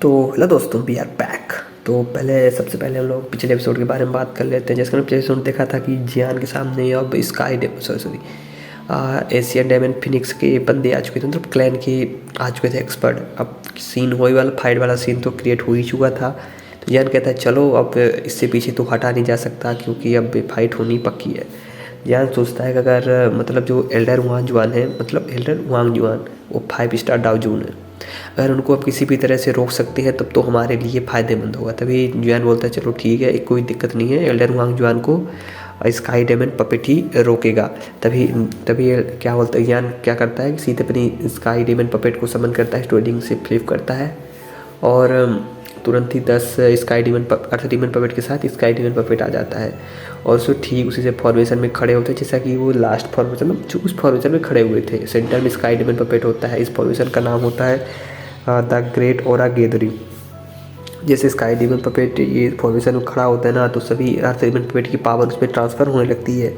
तो हेलो दोस्तों, we are back. तो सबसे पहले हम लोग पिछले एपिसोड के बारे में बात कर लेते हैं। जैसे हमने पिछले एपिसोड देखा था कि जियान के सामने अब एशियन डायमंड फिनिक्स के बंदे आ चुके थे, मतलब क्लैन के आ चुके थे एक्सपर्ट। अब सीन वही वाला फाइट वाला सीन तो क्रिएट हो ही चुका था। तो जियान कहता है चलो अब इससे पीछे तो हटा नहीं जा सकता, क्योंकि अब फाइट होनी पक्की है। जियान सोचता है कि अगर मतलब जो एल्डर वांग जुआन है, मतलब एल्डर वांग जुआन वो 5 स्टार डाउ जून है, अगर उनको अब किसी भी तरह से रोक सकते हैं तब तो हमारे लिए फ़ायदेमंद होगा। तभी जुआन बोलता है चलो ठीक है, कोई दिक्कत नहीं है, एल्डर वांग जुआन को स्काई डायमंड पपेट ही रोकेगा। तभी तभी क्या बोलता है, जुआन क्या करता है कि सीधे अपनी स्काई डायमंड पपेट को समन करता है, स्टोरिंग से फ्लिप करता है और तुरंत ही 10 स्काई डायमंड अर्थ डायमंड पपेट के साथ स्काई डायमंड पपेट आ जाता है और उसको ठीक उसी से फॉर्मेशन में खड़े होते हैं, जैसा कि वो लास्ट फॉर्मेशन में जो उस फॉर्मेशन में खड़े हुए थे। सेंटर में स्काई डायमंड पपेट होता है। इस फॉर्मेशन का नाम होता है द ग्रेट ओरा गैदरिंग। जैसे स्काई डायमंड पपेट ये फॉर्मेशन में खड़ा होता है ना, तो सभी अर्थ डायमंड पपेट की पावर उस पर ट्रांसफ़र होने लगती है।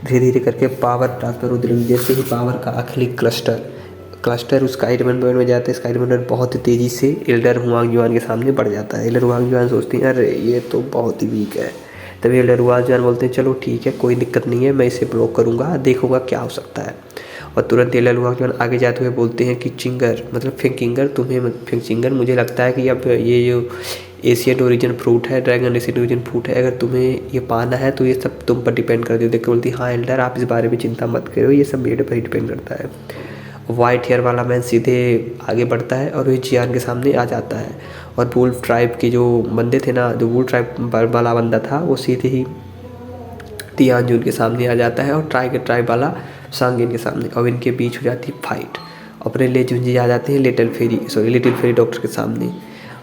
धीरे धीरे करके पावर ट्रांसफ़र होती लगती है। जैसे ही पावर का आखिरी क्लस्टर उस स्काई डायमंड पपेट में जाता है, स्काई डायमंड बहुत ही तेज़ी से एल्डर हुआंग जुआन के सामने बढ़ जाता है। एल्डर हुआंग जुआन सोचती हैं अरे ये तो बहुत ही वीक है। तभी एल्डर हुआंग जुआन बोलते हैं चलो ठीक है, कोई दिक्कत नहीं है, मैं इसे ब्लॉक करूँगा, देखूँगा क्या हो सकता है। और तुरंत एल्डर हुआंग जुआन आगे जाते हुए बोलते हैं कि चिंगर मतलब फिंगचिंगर, मुझे लगता है कि अब ये जो एशियन ओरिजिन फ्रूट है, ड्रैगन एशियन ओरिजिन फ्रूट है, अगर तुम्हें ये पाना है तो ये सब तुम पर डिपेंड करती है। देख के बोलती हाँ एल्डर, आप इस बारे में चिंता मत करो, ये सब मेरे पर ही डिपेंड करता है। वाइट हेयर वाला मैन सीधे आगे बढ़ता है और वही जियान के सामने आ जाता है। और वुल्फ ट्राइब के जो बंदे थे ना, जो वुल्फ ट्राइब वाला बंदा था, वो सीधे ही तियानजुन के सामने आ जाता है और ट्राइब वाला सांगिन के सामने, और इनके बीच हो जाती है फाइट। अपने लेजुन जी आ जाते हैं लिटिल फेरी डॉक्टर के सामने,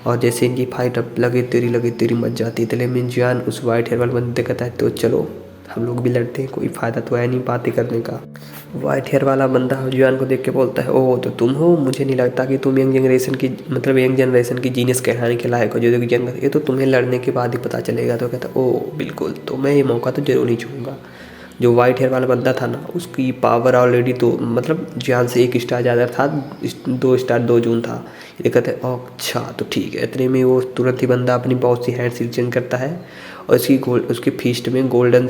और जैसे इनकी फाइट अब लगे तेरी मच जाती है। तले में जियान उस वाइट हेयर वाले बंदे कहता है तो चलो हम लोग भी लड़ते हैं, कोई फ़ायदा तो है नहीं बातें करने का। वाइट हेयर वाला बंदा जुआन को देख के बोलता है ओह तो तुम हो, मुझे नहीं लगता कि तुम यंग जनरेशन की जीनियस कहलाने के लायक हो। जो ये तो तुम्हें लड़ने के बाद ही पता चलेगा। तो कहता ओह बिल्कुल, तो मैं ये मौका तो जरूर नहीं छूँगा। जो वाइट हेयर वाला बंदा था ना, उसकी पावर ऑलरेडी तो मतलब जियान से 1 स्टार ज़्यादा था, 2 स्टार 2 जून था। ये कहते हैं अच्छा तो ठीक है। इतने में वो तुरंत ही बंदा अपनी बहुत सी हैंड सील चेंज करता है और उसकी फीस्ट में गोल्डन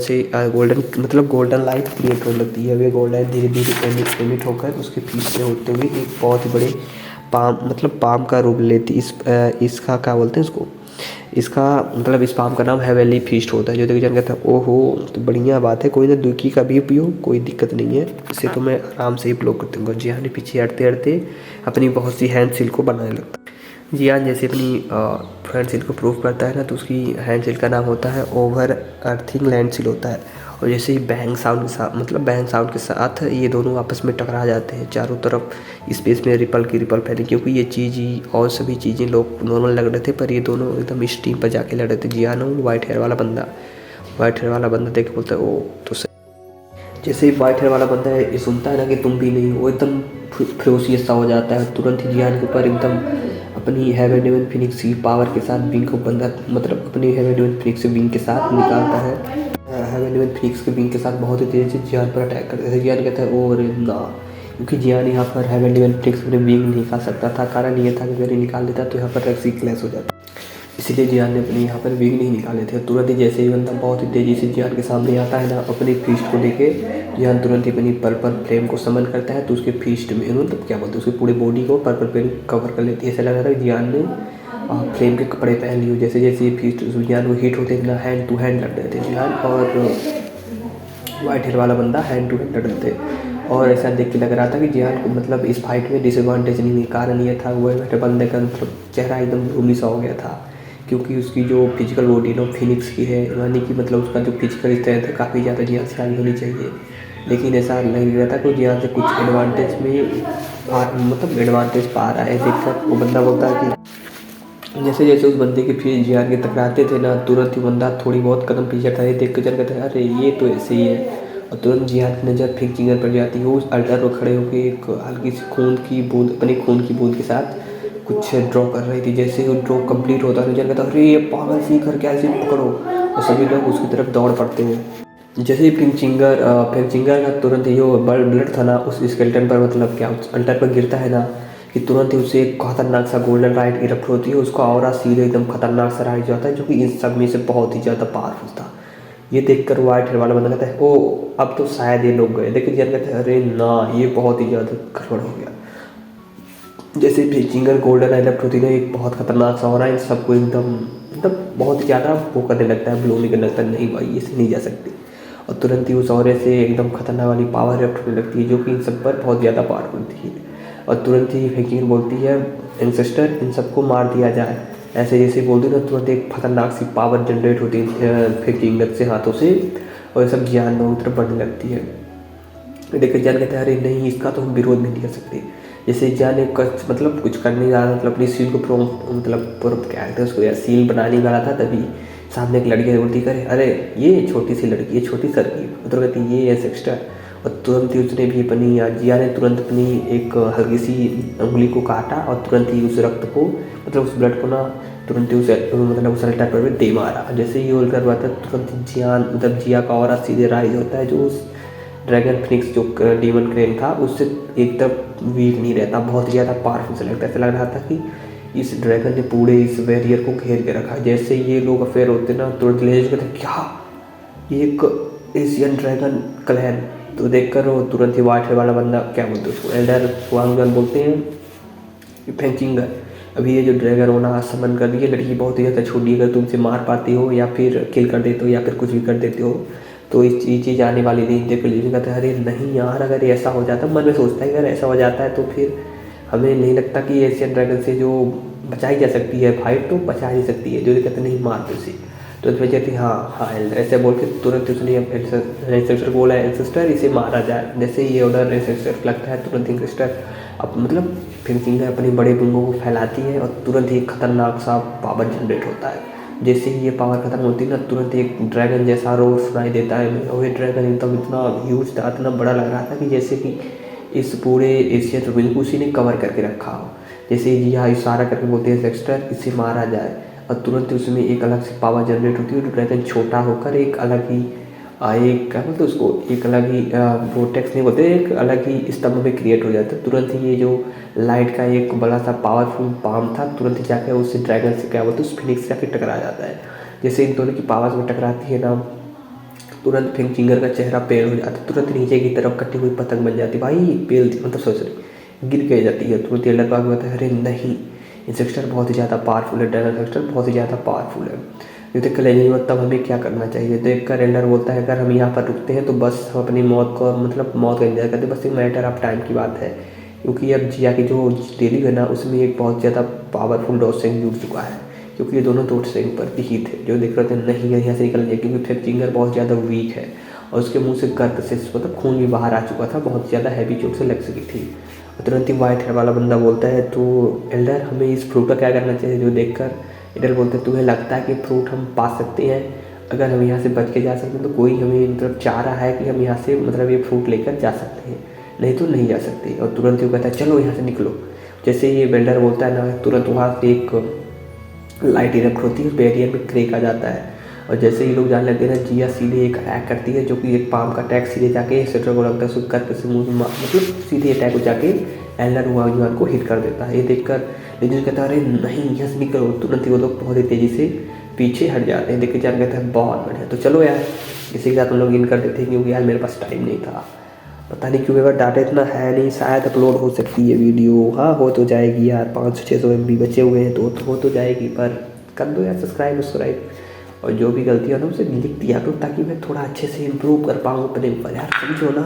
लाइट क्रिएट होने लगती है। वे गोल्ड लाइट धीरे धीरे एमिट होकर उसके फीस्ट में होते हुए एक बहुत ही बड़े पाम का रूप लेती। इसका क्या बोलते हैं इसको, इसका मतलब इस पाम का नाम हेवेली फीस्ट होता है। जो देखिए जान कहता है ओहो तो बढ़िया बात है, कोई ना दुखी का भी पियो, कोई दिक्कत नहीं है, इसे तो मैं आराम से ही ब्लॉक कर दूँगा। जियान पीछे हटते हटते अपनी बहुत सी हैंड सील को बनाने लगता है। जियान जैसे अपनी हैंड सील को प्रूव करता है ना, तो उसकी हैंड सील का नाम होता है ओवर अर्थिंग लैंड सील होता है। और जैसे ही बैंग साउंड के साथ ये दोनों आपस में टकरा जाते हैं, चारों तरफ स्पेस में रिपल फैली, क्योंकि ये चीज़ ही और सभी चीज़ें लोग नॉर्मल लग रहे थे, पर ये दोनों एकदम स्टीम पर जाके लड़ रहे थे। जियान और वाइट हेयर वाला बंदा देख के बोलता है ओ तो सही। जैसे ही वाइट हेयर वाला बंदा ये सुनता है ना कि तुम भी नहीं, वो एकदम फ्रोसियस सा हो जाता है। तुरंत ही जियान के ऊपर एकदम अपनी हेवन डेवन फिनिक्स की पावर के साथ विंग को बंदा मतलब अपनी हेवन डेवन फिनिक्स विंग के साथ निकालता है। हेवन डेवन फिनिक्स के विंग के साथ बहुत ही तेज़ी से जियान पर अटैक करते थे। जियान कहता है ओ अरे ना, क्योंकि जियान यहाँ पर हेवन डेवन फिनिक्स अपने विंग नहीं निकाल सकता था। कारण ये था कि अगर ये निकाल लेता तो यहाँ पर रेक्सी क्लैश हो जाता, इसलिए जियान ने अपने यहाँ पर विंग नहीं निकाले थे। तुरंत ही जैसे ही बंदा बहुत ही तेज़ी से जियान के सामने आता है ना, अपनी फीस्ट को लेके जियान तुरंत ही अपनी पर्पल फ्लेम को समन करता है। तो उसके फीस्ट में मतलब क्या बोलते हैं, उसकी पूरी बॉडी को पर्पल फ्लेम कवर कर लेती है। ऐसा लग रहा था कि जियान ने फ्लेम के कपड़े पहन लिए। जैसे जैसे ये फीस्ट जियान को हीट होते ना, हैंड टू हैंड लड़ रहे थे जियान और वाइट हेयर वाला बंदा हैंड टू हैंड लड़ रहे थे। और ऐसा देख के लग रहा था कि जियान को मतलब इस फाइट में डिसएडवांटेज नहीं, कारण ये था वो बंदे का मतलब चेहरा एकदम रूमी सा हो गया था, क्योंकि उसकी जो फिजिकल बॉडी ना फिनिक्स की है, यानी कि मतलब उसका जो फिजिकल स्ट्रेंथ है काफ़ी ज़्यादा जियान से आगे होनी चाहिए। लेकिन ऐसा लग रहा था कि जियान से कुछ एडवांटेज पा रहा है। देखकर वो बंदा बोलता है कि जैसे जैसे उस बंदे के फिर जियान के टकराते थे ना, तुरंत ही बंदा थोड़ी बहुत कदम पीछे था। ये देख कर चल कहता है अरे ये तो ऐसे ही है। और तुरंत जियान की नज़र फिंगचिंगर पर जाती है। वो उस अल्टर पर खड़े होकर एक हल्की सी अपनी खून की बूंद के साथ कुछ ड्रॉ कर रही थी। जैसे वो ड्रॉ कंप्लीट होता है, कहता अरे ये पागल सी कर क्या ऐसे पकड़ो, और सभी लोग उसकी तरफ दौड़ पड़ते हैं। जैसे ही फिंगचिंगर का तुरंत ही जो ब्लड था ना उस स्केलेटन पर मतलब क्या उस अल्टर पर गिरता है ना, कि तुरंत ही उसे एक खतरनाक सा गोल्डन लाइट इरप्ट होती है, उसका ऑरा सीधे एकदम खतरनाक सा राइज जाता है, जो कि इन सब में से बहुत ही ज़्यादा पावरफुल था। ये देखकर व्हाइट हेयर वाला बंदा कहता है ओ अब तो शायद ये लोग गए, लेकिन जियान कहते हैं अरे ना, ये बहुत ही ज़्यादा गड़बड़ हो गया। जैसे फिंगर गोल्डन इरप्ट होती है, एक बहुत खतरनाक सा हो रहा है, इन सबको एकदम मतलब बहुत ज़्यादा वो करने लगता है, ब्लो नहीं करने लगता है, नहीं भाई इसे नहीं जा सकती। और तुरंत ही उस ऑरे से एकदम खतरनाक वाली पावर इरप्ट होने लगती है, जो कि इन सब पर बहुत ज़्यादा पावरफुल थी। और तुरंत ही फिंगर बोलती है एंसेस्टर इन सबको मार दिया जाए, ऐसे जैसे बोलती है ना, तुरंत एक खतरनाक सी पावर जनरेट होती है फिंगर से, हाथों से, और सब जियान में तरफ बढ़ने लगती है। देखिए जान कहते हैं अरे नहीं, इसका तो हम विरोध भी नहीं कर सकते। जैसे जान एक मतलब कुछ करने जा रहा, मतलब अपनी सील को मतलब क्या कहते हैं उसको यार, सील बनाने वाला था, तभी सामने एक लड़की बोलती करे अरे ये छोटी सी लड़की, ये छोटी सर की, मतलब कहती ये है सिस्टर। और तुरंत ही उसने भी अपनी जिया ने तुरंत अपनी एक हल्की सी उंगली को काटा और तुरंत ही उस रक्त को, मतलब उस ब्लड को ना, तुरंत ही उस मतलब उस अल्टर पर दे मारा। जैसे ही उल्टर हुआ था तुरंत जियान मतलब जिया का ऑरा सीधे राइज होता है, जो उस ड्रैगन फिनिक्स जो डीमन क्रेन था उससे एकदम वीक नहीं रहता, बहुत ज़्यादा पावरफुल से लगता है। ऐसा लग रहा था कि इस ड्रैगन ने पूरे इस बैरियर को घेर के रखा। जैसे ये लोग अफेयर होते ना, तुरंत ले कहते क्या एक एशियन ड्रैगन क्लैन, तो देखकर वो तुरंत ही वाइट हेयर वाला बंदा क्या बोलते हैं उसको, एल्डर वांगन बोलते हैं फेंचिंगर, अभी ये जो ड्रैगन होना समन कर रही है लड़की बहुत ही ज़्यादा छोटी, अगर तुमसे मार पाती हो या फिर किल कर देते हो या फिर कुछ भी कर देते हो तो इस चीज़ आने वाली नहीं। देखो लेकिन कहता है अरे नहीं यार, अगर ऐसा हो जाता, मन में सोचता है अगर ऐसा हो जाता है तो फिर हमें नहीं लगता कि एशियन ड्रैगन से जो बचाई जा सकती है फाइट, तो बचा ही सकती है। जो कहते नहीं मार दो इसे, तो फिर कहती हाँ हाँ ऐसे बोल के तुरंत उसने एंसेस्टर बोला एंसेस्टर इसे मारा जाए। जैसे ये ऑर्डर एंसेस्टर लगता है, तुरंत एंसेस्टर अब मतलब फिर अपने बड़े बुंगों को फैलाती है और तुरंत ही एक खतरनाक सा पावर जनरेट होता है। जैसे ही ये पावर खत्म होती है ना, तुरंत एक ड्रैगन जैसा रोर सुनाई देता है, और ये ड्रैगन एकदम इतना ह्यूज था, इतना बड़ा लग रहा था कि जैसे कि इस पूरे एशिया ट्रोविल को उसी ने कवर करके रखा हो। जैसे ही यहाँ इशारा करके बोलते हैं सेक्स्टर इसे मारा जाए, और तुरंत उसमें एक अलग से पावर जनरेट होती है, जो ड्रैगन छोटा होकर एक अलग ही एक क्या बोलते उसको, एक अलग ही वोटेक्स नहीं बोलते, एक अलग ही स्तंभ में क्रिएट हो जाता है। तुरंत ही ये जो लाइट का एक बड़ा सा पावरफुल पाम था, तुरंत ही जाकर उससे ड्रैगन से क्या बोलते उस फिनिक्स से जाकर टकरा जाता है। जैसे इन दोनों की पावर्स में टकराती है ना, तुरंत फिंगर का चेहरा पेल हो जाता है, तुरंत नीचे की तरफ कटी हुई पतंग बन जाती है, भाई पेल मतलब सॉरी गिर के जाती है। तुरंत ये लड़का कहता है अरे नहीं, इंसेक्टर बहुत ही ज़्यादा पावरफुल है, ड्रैगन इंसेक्टर बहुत ही ज़्यादा पावरफुल है। ये देख कर लेजेंड में तब हमें क्या करना चाहिए। देख कर एल्डर बोलता है अगर हम यहाँ पर रुकते हैं तो बस हम अपनी मौत को मतलब मौत का इंतजार करते, बस एक मैटर ऑफ टाइम की बात है, क्योंकि अब जिया की जो डेली है ना उसमें एक बहुत ज़्यादा पावरफुल डॉसेंग जुड़ चुका है, क्योंकि ये दोनों डॉसेंग पर ही थे। जो देख रहे थे नहीं यहाँ से निकल जाए, क्योंकि फिंगर बहुत ज़्यादा वीक है और उसके मुंह से गर्द से मतलब खून भी बाहर आ चुका था, बहुत ज़्यादा हैवी चोट से लग सकी थी। तुरंत ही वाइट हेयर वाला बंदा बोलता है तो एल्डर हमें इस फ्रूट का क्या करना चाहिए। जो देखकर एल्डर बोलते हैं तुम्हें लगता है कि फ्रूट हम पा सकते हैं, अगर हम यहाँ से बच के जा सकते हैं तो कोई हमें मतलब चाह रहा है कि हम यहाँ से मतलब ये फ्रूट लेकर जा सकते हैं, नहीं तो नहीं जा सकते। और तुरंत ही वो कहता है चलो यहाँ से निकलो। जैसे ये बेल्डर बोलता है ना, तुरंत वहाँ से एक लाइट इरप्ट होती है, बैरियर में क्रेक आ जाता है। और जैसे ही लोग जाने लगते हैं ना, जिया सीधे एक अटैक करती है, जो कि एक पाम का अटैक सीधे जाके सेटर को लगता है, उसको करके से मुँह मतलब सीधे अटैक हो जाके एल्डर वांगजुआन को हिट कर देता है। ये देखकर लेजेंड कहता है अरे नहीं यहाँ से निकलो। तुरंत ही वो लोग बहुत ही तेज़ी से पीछे हट जाते हैं। देख के जान कहता है बहुत बढ़िया, तो चलो यार इसी के साथ हम लोग इन कर देते हैं, क्योंकि यार मेरे पास टाइम नहीं था, पता नहीं क्यों मेरे पास डाटा इतना है नहीं, शायद अपलोड हो सकती है वीडियो। हाँ हो तो जाएगी यार, 500-600 MB बचे हुए हैं तो हो तो जाएगी, पर कर दो यार सब्सक्राइब और जो भी गलती है ना उसे लिख दिया करो, ताकि मैं थोड़ा अच्छे से इम्प्रूव कर पाऊँ अपने ऊपर यार, समझो ना।